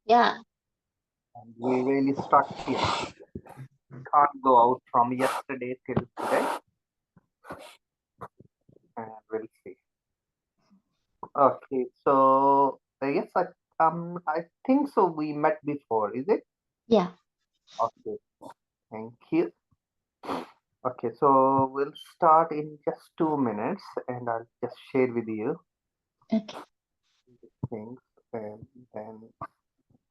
Yeah. And we really stuck here. Can't go out from yesterday till today. And we'll see. Okay, so yes, I think so. We met before, is it? Yeah. Okay, thank you. Okay, so we'll start in just 2 minutes, and I'll just share with you Okay. things, and then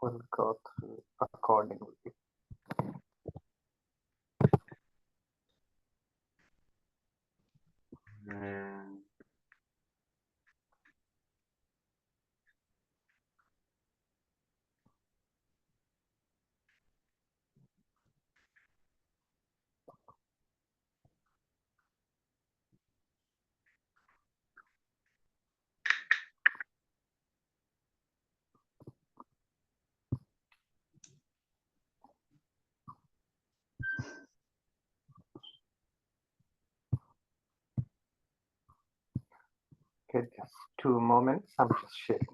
we'll go through accordingly. Okay, just 2 moments. I'm just sharing.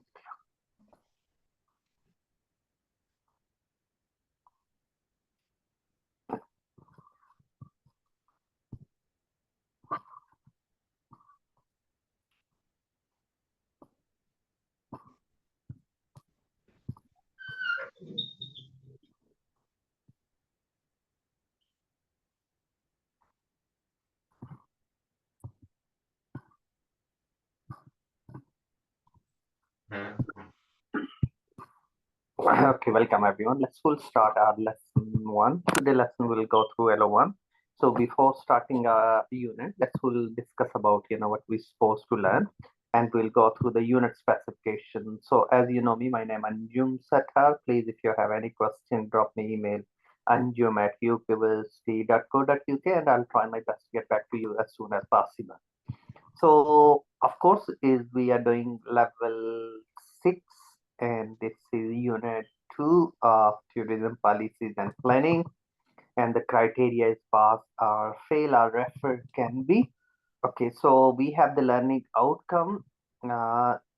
Okay, welcome everyone. We'll start our lesson one. Today lesson will go through LO1. So before starting our unit, we'll discuss about what we're supposed to learn, and we'll go through the unit specification. So as you know me, my name is Anjum Sathar. Please, if you have any question, drop me email anjum@ukuniversity.co.uk, and I'll try my best to get back to you as soon as possible. So of course, is we are doing level 6, and this is unit 2 of tourism policies and planning. And the criteria is pass or fail or refer can be. Okay, so we have the learning outcome.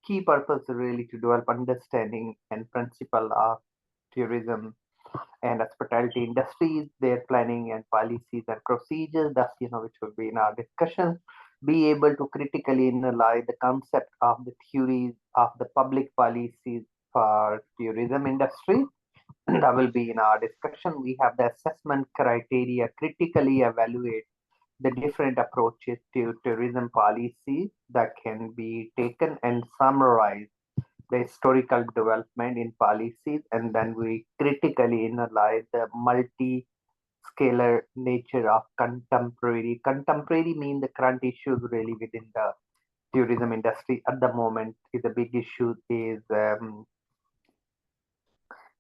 Key purpose really to develop understanding and principle of tourism and hospitality industries, their planning and policies and procedures. That's which will be in our discussion. Be able to critically analyze the concept of the theories of the public policies for tourism industry. That will be in our discussion. We have the assessment criteria, critically evaluate the different approaches to tourism policies that can be taken and summarize the historical development in policies, and then we critically analyze the multi-scalar nature of contemporary. Contemporary means the current issues really within the tourism industry at the moment. Is a big issue is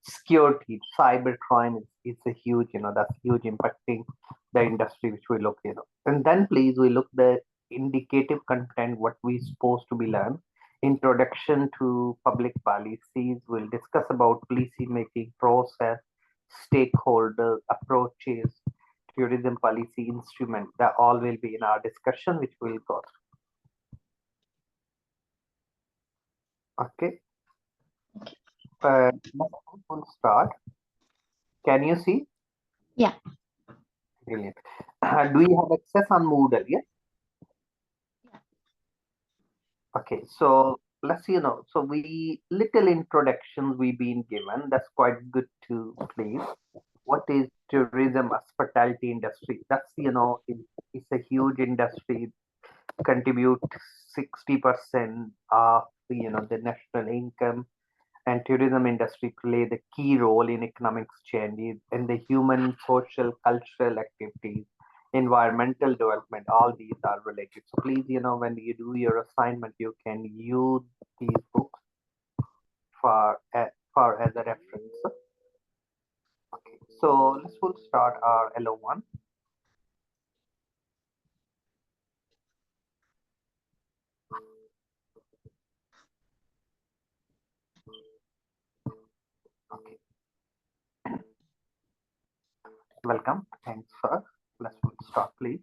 security. Cyber crime is a huge, that's huge impacting the industry which we look, and then please we look the indicative content what we supposed to be learned. Introduction to public policies. We'll discuss about policy making process, stakeholder approaches, tourism policy instrument. That all will be in our discussion, which we'll go through. Okay. We'll start. Can you see? Yeah. Brilliant. Do you have access on Moodle? Yes. Okay, so let's so we little introductions we've been given. That's quite good to please. What is tourism hospitality industry? That's it's a huge industry, contribute 60% of the national income, and tourism industry play the key role in economic changes and the human, social, cultural activities, environmental development. All these are related. So please, when you do your assignment, you can use these books for as a reference. Okay, so we'll start our LO1. Okay, welcome. Thanks, sir. We'll start, please.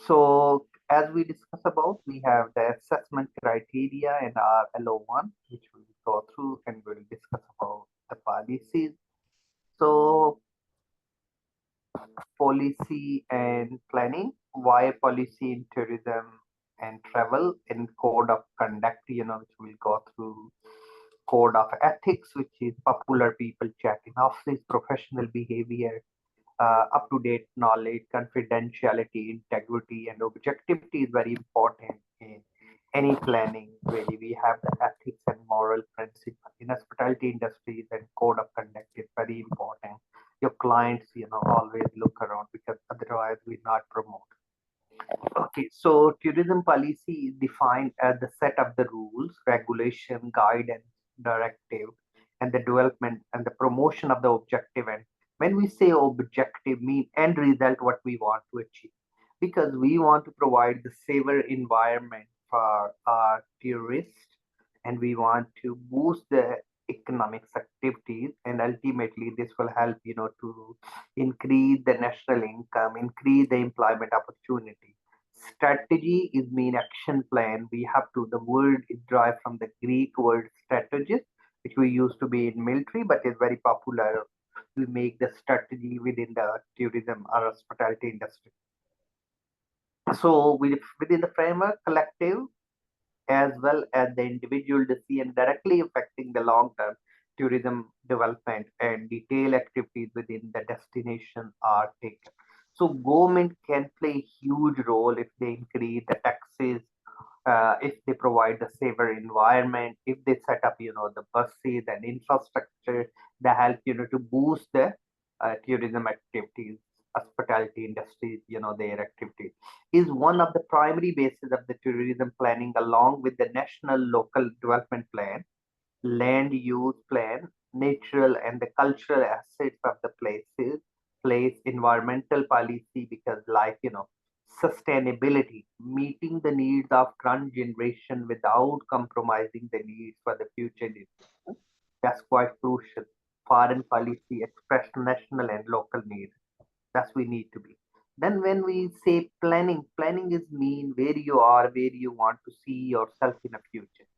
So as we discussed about, we have the assessment criteria and our LO1, which we'll go through why policy in tourism and travel in code of conduct, which we'll go through code of ethics, which is popular people chatting, office professional behavior, up-to-date knowledge, confidentiality, integrity, and objectivity is very important in any planning. Really, we have the ethics and moral principle in hospitality industries, and code of conduct is very important. Your clients, always look around because otherwise we not promote. Okay, so tourism policy is defined as the set of the rules, regulation, guidance, directive, and the development and the promotion of the objective. And when we say objective, mean end result, what we want to achieve, because we want to provide the safer environment for our tourists, and we want to boost the economic activities, and ultimately this will help, to increase the national income, increase the employment opportunity. Strategy is mean action plan. We have to, the word is derived from the Greek word strategist, which we used to be in military, but is very popular. We make the strategy within the tourism or hospitality industry. So within the framework, collective as well as the individual decision directly affecting the long-term tourism development and detailed activities within the destination are taken. So government can play a huge role if they increase the taxes, if they provide the safer environment, if they set up, the buses and infrastructure that help, to boost the tourism activities, hospitality industries, their activities is one of the primary bases of the tourism planning, along with the national local development plan, land use plan, natural and the cultural assets of the places, place environmental policy, because like, sustainability, meeting the needs of current generation without compromising the needs for the future generation. That's quite crucial. Foreign policy express national and local needs. That's we need to be. Then when we say planning, planning is mean where you are, where you want to see yourself in the future.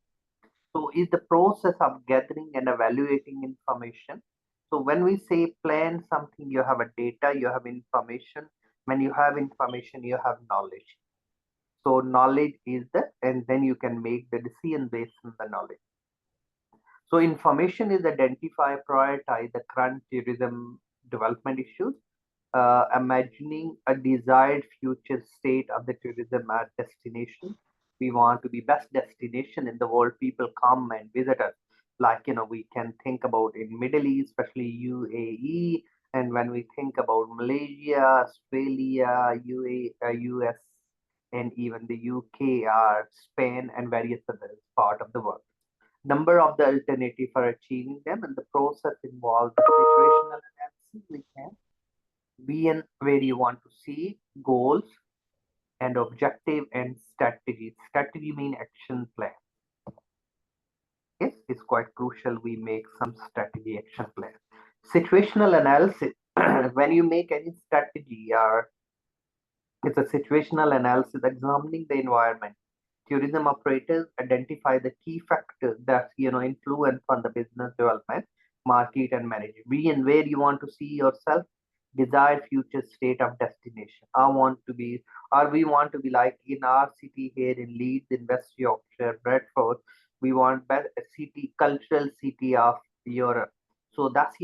So is the process of gathering and evaluating information. So when we say plan something, you have a data, you have information. When you have information, you have knowledge. So knowledge is the, and then you can make the decision based on the knowledge. So information is identify, prioritize the current tourism development issues, imagining a desired future state of the tourism destination. We want to be best destination in the world. People come and visit us. Like, we can think about in Middle East, especially UAE. And when we think about Malaysia, Australia, US, and even the UK, or Spain, and various other part of the world. Number of the alternative for achieving them, and the process involves the situational analysis. We can be in where you want to see goals and objective and strategy. Strategy mean action plan. Yes, it's quite crucial. We make some strategy action plan. Situational analysis. When you make any strategy, or it's a situational analysis examining the environment. Tourism operators identify the key factors that influence on the business development, market, and management. Be and where you want to see yourself, desired future state of destination. I want to be, or we want to be like in our city here in Leeds, in West Yorkshire, Bradford. We want best city, cultural city of Europe. So that's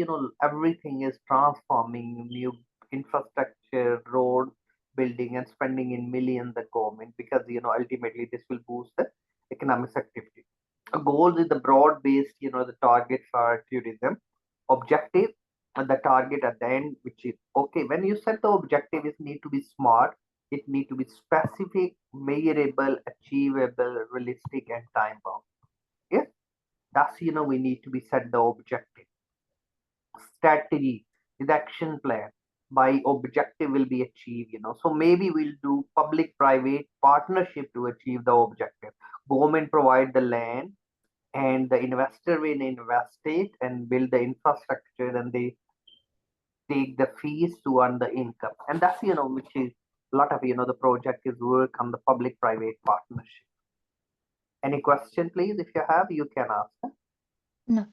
everything is transforming, new infrastructure, road building and spending in millions the government, because ultimately this will boost the economic activity. A goal is the broad based, the target for tourism. Objective, the target at the end, which is okay. When you set the objective, it need to be smart, it need to be specific, measurable, achievable, realistic, and time bound. Yes, that's we need to be set the objective. Strategy is action plan by objective will be achieved. So maybe we'll do public private partnership to achieve the objective. Government provide the land, and the investor will invest it and build the infrastructure, and they take the fees to earn the income. And that's which is a lot of the project is work on the public private partnership. Any question, please? If you have, you can ask. No.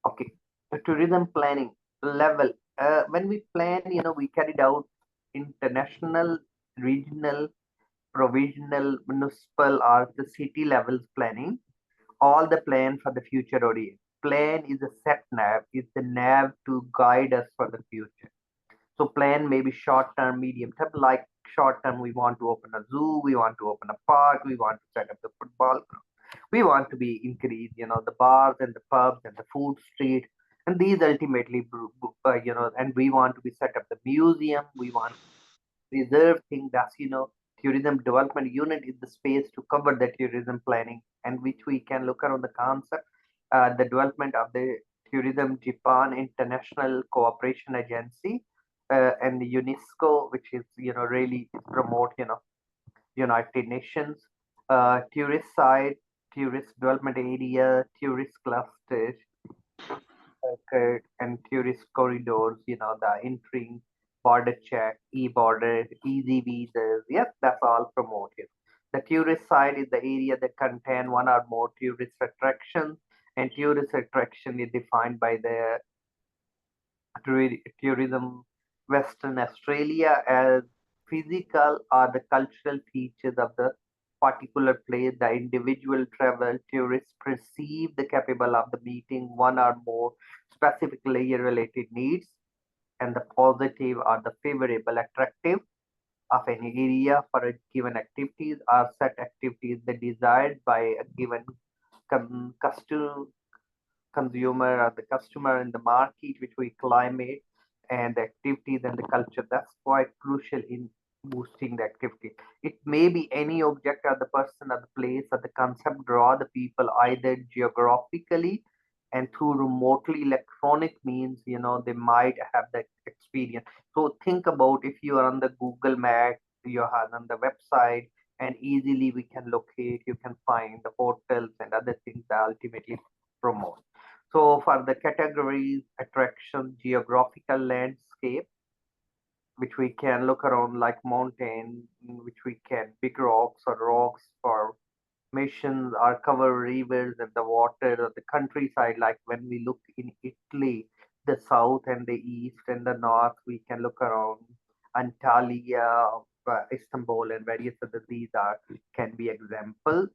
Okay, the tourism planning level. When we plan, we carried out international regional, provisional, municipal, or the city levels planning, all the plan for the future audience. Plan is a set nav, is the nav to guide us for the future. So plan maybe short term, medium term. Like short term, we want to open a zoo, we want to open a park, we want to set up the football ground. We want to be increase, the bars and the pubs and the food street, and these ultimately, and we want to be set up the museum. We want reserve thing. That's tourism development unit is the space to cover the tourism planning, and which we can look around the concept, the development of the tourism Japan International Cooperation Agency, and the UNESCO, which is really promote United Nations, tourist side, tourist development area, tourist clusters, and tourist corridors, the entering, border check, e-border, easy visas. Yes, that's all promoted. The tourist side is the area that contain one or more tourist attractions, and tourist attraction is defined by the tourism Western Australia as physical or the cultural features of the particular place. The individual travel tourists perceive the capable of the meeting one or more specific layer related needs, and the positive or the favorable attractive of any area for a given activities or set activities that desired by a given custom consumer or the customer in the market, which we climate and the activities and the culture. That's quite crucial in boosting the activity. It may be any object or the person or the place or the concept draw the people either geographically and through remotely electronic means, they might have that experience. So think about if you are on the Google Map, you are on the website, and easily we can locate, you can find the hotels and other things that ultimately promote. So for the categories, attraction, geographical landscape, which we can look around like mountain, which we can big rocks or rocks for missions or cover rivers and the water or the countryside. Like when we look in Italy, the south and the east and the north, we can look around Antalya, Istanbul, and various other these are can be example.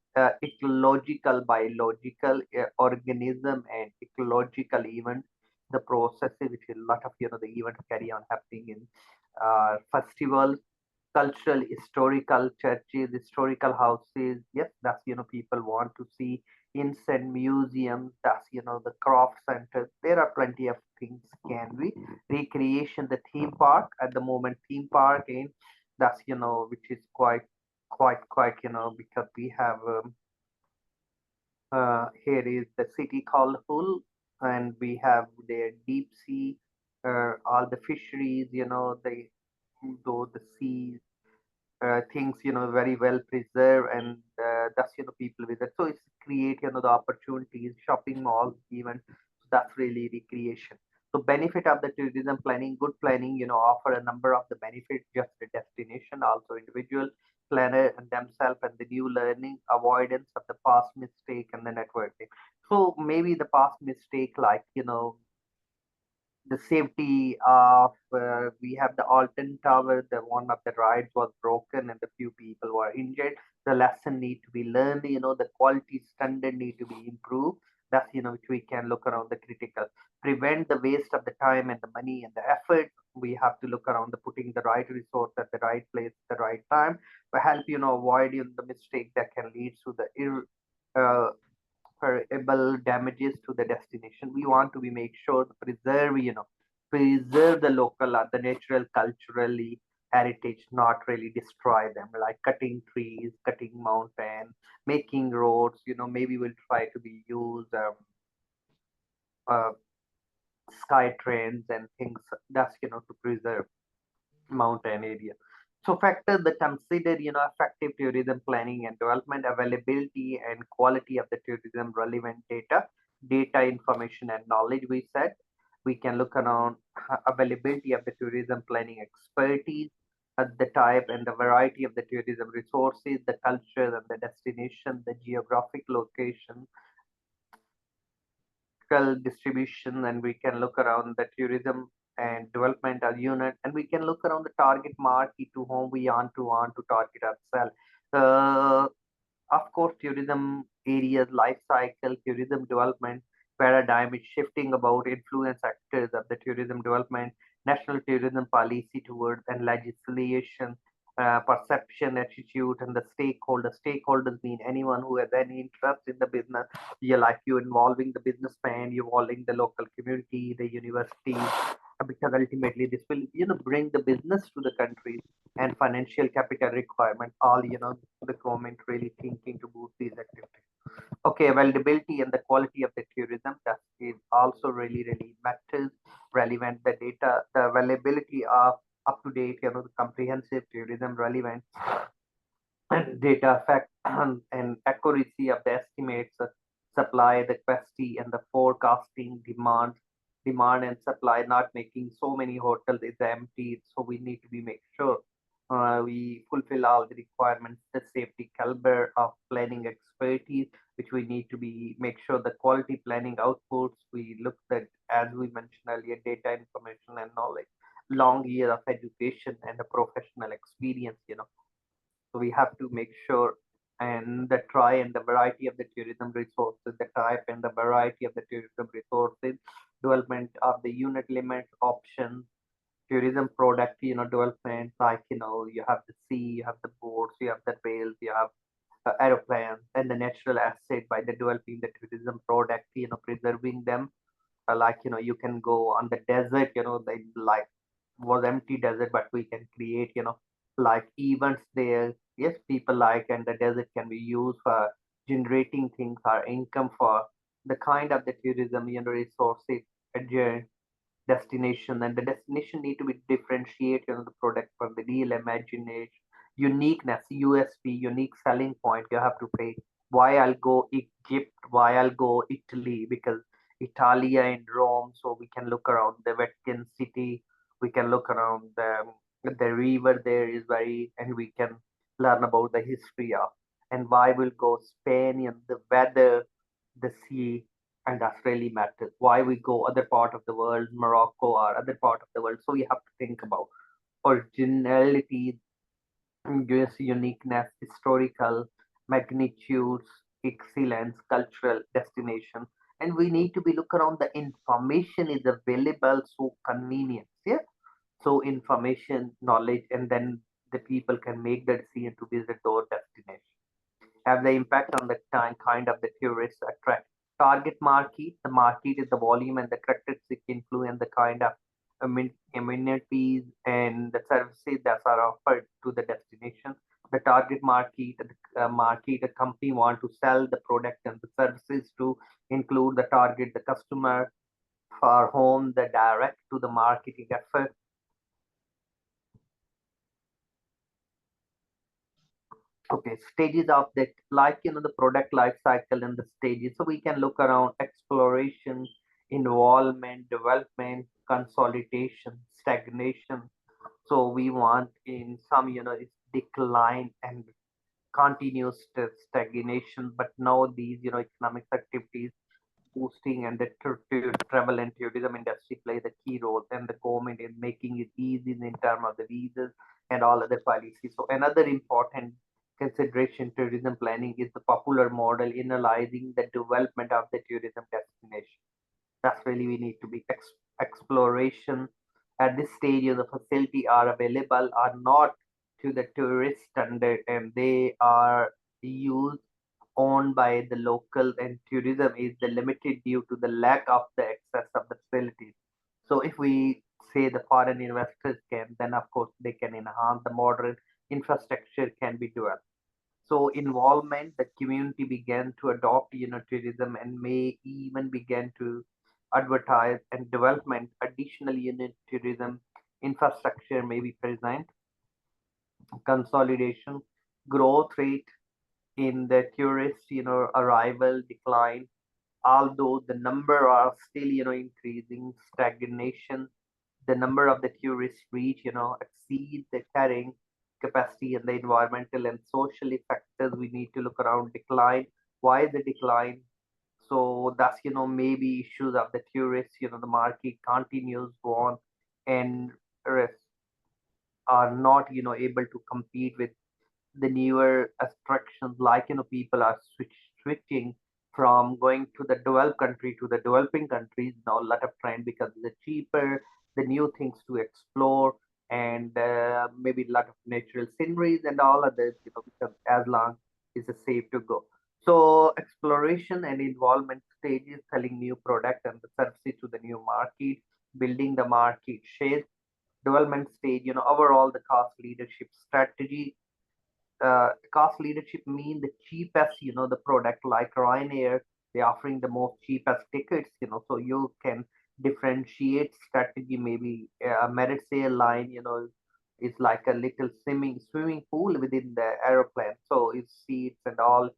Ecological, biological, organism, and ecological event. The processes, which is a lot of the events carry on happening in festivals, cultural, historical churches, historical houses. Yes, that's people want to see instant museums. That's the craft centers. There are plenty of things can be recreation. The theme park at the moment, theme park in that's which is quite because we have here is the city called Hull, and we have their deep sea, all the fisheries. They though the seas things very well preserved, and that's people visit, so it's create the opportunities, shopping malls even. So that's really recreation. So benefit of the tourism planning, good planning offer a number of the benefits, just the destination, also individual planner and themselves, and the new learning, avoidance of the past mistake, and the networking. So maybe the past mistake, like the safety of we have the Alton Tower, the one of the rides was broken and a few people were injured. The lesson need to be learned, the quality standard need to be improved. That's which we can look around the critical. Prevent the waste of the time and the money and the effort. We have to look around the putting the right resource at the right place at the right time to help avoid the mistake that can lead to the uh, irreparable damages to the destination. We want to be make sure to preserve the local or the natural culturally heritage, not really destroy them, like cutting trees, cutting mountain, making roads. Maybe we'll try to be use uh, sky trains and things that's to preserve mountain area. So factors that consider, effective tourism planning and development, availability and quality of the tourism relevant data, information and knowledge. We said we can look around availability of the tourism planning expertise, the type and the variety of the tourism resources, the culture and the destination, the geographic location, distribution, and we can look around the tourism and development as unit, and we can look around the target market to whom we want to target ourselves. Uh, of course, tourism areas, life cycle, tourism development paradigm is shifting about influence actors of the tourism development, national tourism policy towards and legislation, perception, attitude, and the stakeholders. Stakeholders mean anyone who has any interest in the business. You like you involving the businessman, you involving the local community, the university, because ultimately this will bring the business to the country and financial capital requirement. All the government really thinking to boost these activities. Okay, availability and the quality of the tourism, that is also really matters. Relevant the data, the availability of up to date, the comprehensive tourism relevant and data fact and accuracy of the estimates, supply, the capacity, and the forecasting demand and supply, not making so many hotels is empty. So we need to be make sure we fulfill all the requirements, the safety caliber of planning expertise, which we need to be make sure the quality planning outputs. We look at, as we mentioned earlier, data information and knowledge, long year of education and a professional experience. So we have to make sure and the try and the variety of the tourism resources, the type and the variety of the tourism resources, development of the unit limits, options, tourism product, development, like, you have the sea, you have the boats, you have the rails, you have aeroplanes, and the natural asset by the developing the tourism product, preserving them. Like, you can go on the desert, they like was empty desert, but we can create, like events there. Yes, people like, and the desert can be used for generating things or income for the kind of the tourism, resources, adjourn destination, and the destination need to be differentiate, the product from the real imagination, uniqueness, USP, unique selling point. You have to pay why I'll go Egypt, why I'll go Italy, because Italia and Rome, so we can look around the Vatican City, we can look around the river there is very, and we can learn about the history of, and why we'll go Spain and the weather, the sea, and that really matters. Why we go other part of the world, Morocco or other part of the world. So we have to think about originality, uniqueness, historical magnitudes, excellence, cultural destination, and we need to be look around the information is available so convenient. Yeah, so information, knowledge, and then the people can make the decision to visit those destinations. Have the impact on the time kind of the tourists attract. Target market, the market is the volume and the characteristic influence, the kind of amenities and the services that are offered to the destination. The target market, the company want to sell the product and the services to include the target, the customer for whom the direct to the marketing effort. Okay, stages of the, like, the product life cycle and the stages. So we can look around exploration, involvement, development, consolidation, stagnation. So we want in some, it's decline and continuous stagnation. But now these, economic activities boosting and the travel and tourism industry play the key role, and the government in making it easy in terms of the visas and all other policies. So another important consideration tourism planning is the popular model in analyzing the development of the tourism destination. That's really we need to be exploration at this stage. The facility are available are not to the tourist standard, and they are used owned by the local, and tourism is the limited due to the lack of the access of the facilities. So if we say the foreign investors can, then of course they can enhance the modern infrastructure can be developed. So involvement, the community began to adopt, tourism and may even began to advertise and development additional tourism infrastructure may be present. Consolidation, growth rate in the tourist, arrival decline, although the number are still, increasing. Stagnation, the number of the tourists reach, exceed the carrying capacity, and the environmental and social factors we need to look around. Decline, why the decline? So that's, maybe issues of the tourists, the market continues on, and rest are not, able to compete with the newer attractions, like, people are switching from going to the developed country to the developing countries now, a lot of trend, because it's cheaper, the new things to explore, and maybe a lot of natural sceneries and all of this, because as long is safe to go. So exploration and involvement stages, selling new product and the services to the new market, building the market share. Development stage, overall the cost leadership strategy. Cost leadership mean the cheapest, the product, like Ryanair, they're offering the most cheapest tickets, so you can differentiate strategy. Maybe a Merit airline, is like a little swimming pool within the aeroplane. So it's seats and all,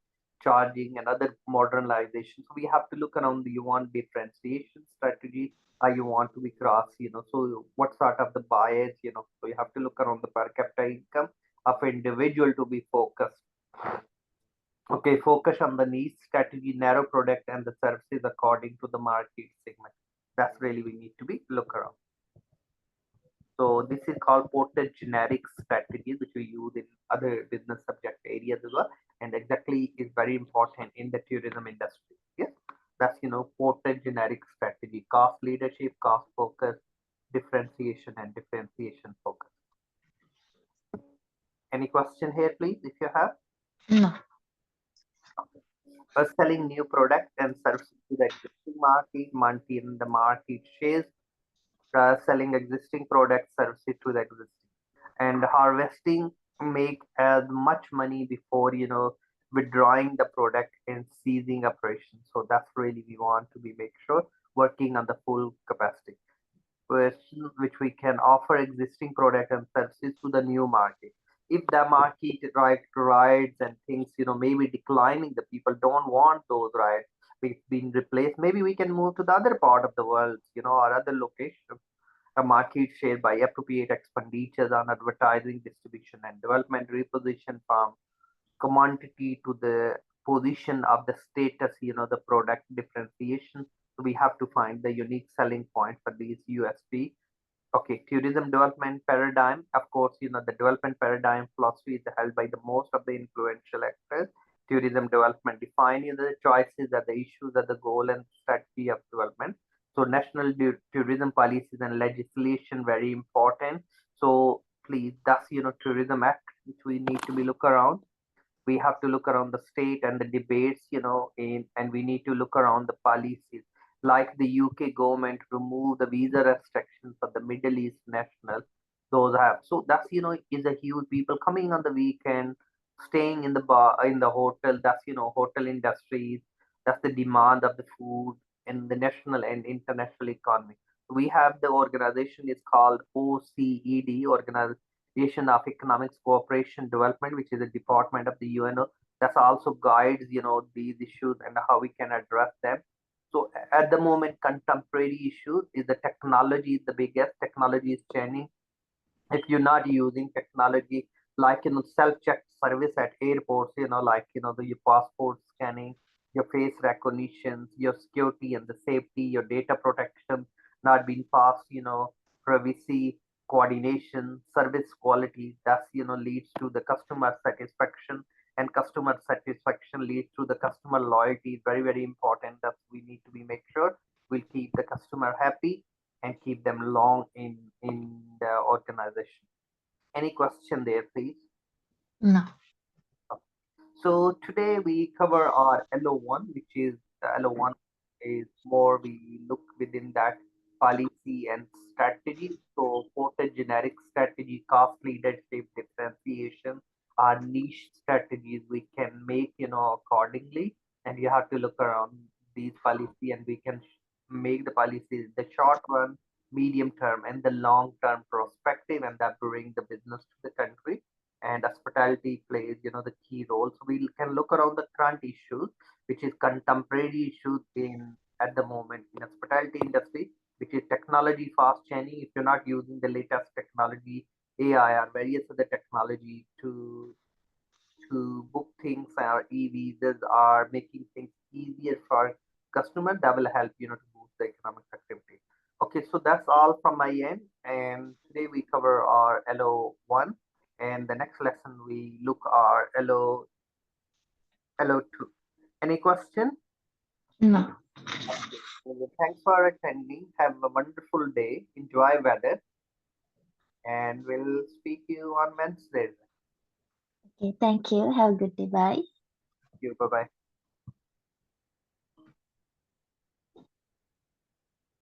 charging and other modernization. So we have to look around. You want differentiation strategy, or you want to be cross, so what sort of the buyers, so you have to look around the per capita income of individual to be focused. Okay, focus on the niche strategy, narrow product and the services according to the market segment. That's really we need to be look around. So this is called ported generic strategy, which we use in other business subject areas as well, and exactly is very important in the tourism industry. Yes, that's ported generic strategy, cost leadership, cost focus, differentiation, and differentiation focus. Any question here, please, if you have? No. Selling new product and services to the existing market, maintain the market shares, selling existing product services to the existing, and harvesting, make as much money before, withdrawing the product and ceasing operations. So that's really we want to be make sure working on the full capacity, which we can offer existing product and services to the new market. If the market rides and things, maybe declining, the people don't want those rides, being replaced, maybe we can move to the other part of the world, or other location. A market share by appropriate expenditures on advertising, distribution, and development, reposition from commodity to the position of the status, the product differentiation. So we have to find the unique selling point for these USP. Okay, tourism development paradigm. Of course, the development paradigm philosophy is held by the most of the influential actors. Tourism development define the choices are the issues are the goal and strategy of development. So national tourism policies and legislation very important. So please, that's tourism act which we need to be look around. We have to look around the state and the debates, and we need to look around the policies. Like the UK government remove the visa restrictions for the Middle East national. Those have, so that's, is a huge people coming on the weekend, staying in the bar, in the hotel. That's, hotel industries. That's the demand of the food in the national and international economy. We have the organization is called OECD, Organization of Economics Cooperation Development, which is a department of the UNO. That also guides, these issues and how we can address them. So at the moment, contemporary issues is the technology is the biggest. Technology is changing. If you're not using technology, like self-check service at airports, like your passport scanning, your face recognition, your security and the safety, your data protection not being passed, privacy, coordination, service quality, that's leads to the customer satisfaction, and customer satisfaction leads to the customer loyalty. Very, very important that we need to be make sure we'll keep the customer happy and keep them long in the organization. Any question there, please? No. So today we cover our LO1, which is the LO1 is more we look within that policy and strategy. So both the generic strategy, cost leadership, differentiation, are niche strategies we can make, accordingly. And you have to look around these policy, and we can make the policies the short run, medium term, and the long term perspective, and that bring the business to the country. And hospitality plays, the key role. So we can look around the current issues, which is contemporary issues in at the moment in hospitality industry, which is technology fast changing. If you're not using the latest technology, AI or various other technology to book things, or e-visas are making things easier for customers, that will help, to boost the economic activity. Okay, so that's all from my end. And today we cover our LO1, and the next lesson we look our LO2. Any question? No. Okay. Well, thanks for attending. Have a wonderful day. Enjoy weather, and we'll speak to you on Wednesday. Okay, thank you. Have a good day. Bye. Thank you. Bye bye.